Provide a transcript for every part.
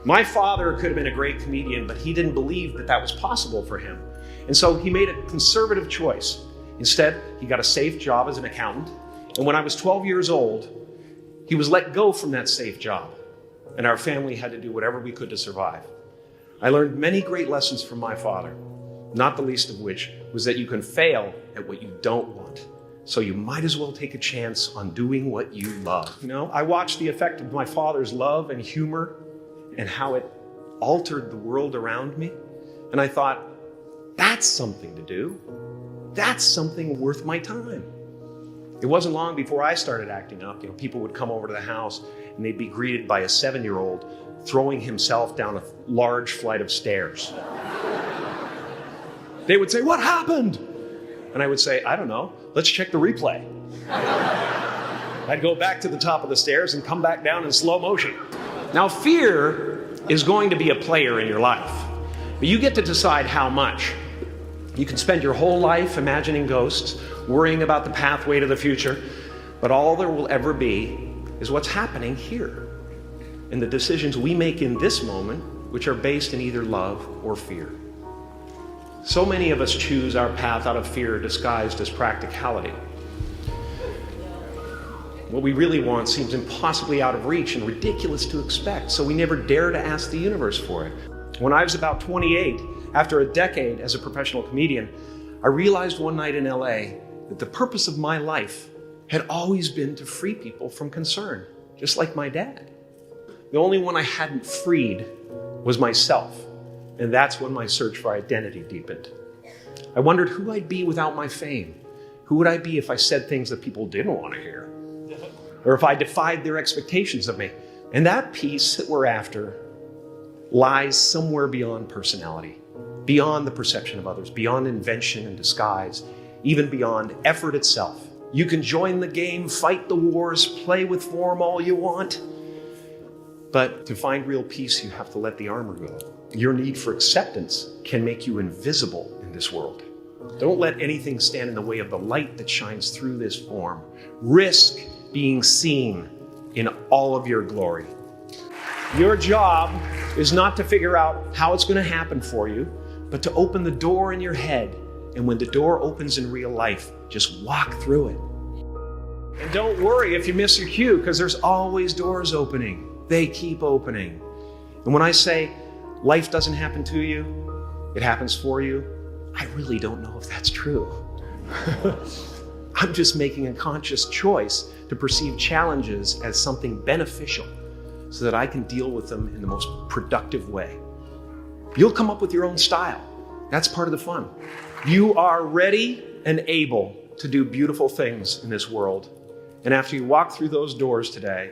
My father could have been a great comedian, but he didn't believe that that was possible for him. And so he made a conservative choice. Instead, he got a safe job as an accountant. And when I was 12 years old, he was let go from that safe job. And our family had to do whatever we could to survive. I learned many great lessons from my father, not the least of which was that you can fail at what you don't want. So you might as well take a chance on doing what you love. You know, I watched the effect of my father's love and humor and how it altered the world around me. And I thought, that's something to do. That's something worth my time. It wasn't long before I started acting up. You know, people would come over to the house and they'd be greeted by a 7-year-old throwing himself down a large flight of stairs. They would say, "What happened?" And I would say, "I don't know. Let's check the replay." I'd go back to the top of the stairs and come back down in slow motion. Now, fear is going to be a player in your life, but you get to decide how much. You can spend your whole life imagining ghosts, worrying about the pathway to the future, but all there will ever be is what's happening here, and the decisions we make in this moment, which are based in either love or fear. So many of us choose our path out of fear disguised as practicality. What we really want seems impossibly out of reach and ridiculous to expect, so we never dare to ask the universe for it. When I was about 28, after a decade as a professional comedian, I realized one night in LA that the purpose of my life had always been to free people from concern, just like my dad. The only one I hadn't freed was myself, and that's when my search for identity deepened. I wondered who I'd be without my fame. Who would I be if I said things that people didn't want to hear? Or if I defied their expectations of me? And that peace that we're after lies somewhere beyond personality, beyond the perception of others, beyond invention and disguise, even beyond effort itself. You can join the game, fight the wars, play with form all you want, but to find real peace, you have to let the armor go. Your need for acceptance can make you invisible in this world. Don't let anything stand in the way of the light that shines through this form. Risk being seen in all of your glory. Your job is not to figure out how it's going to happen for you, but to open the door in your head. And when the door opens in real life, just walk through it. And don't worry if you miss your cue, because there's always doors opening. They keep opening. And when I say life doesn't happen to you, it happens for you, I really don't know if that's true. I'm just making a conscious choice to perceive challenges as something beneficial so that I can deal with them in the most productive way. You'll come up with your own style. That's part of the fun. You are ready and able to do beautiful things in this world. And after you walk through those doors today,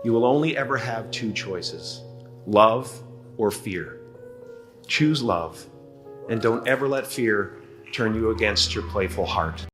you will only ever have two choices: love or fear. Choose love, and don't ever let fear turn you against your playful heart.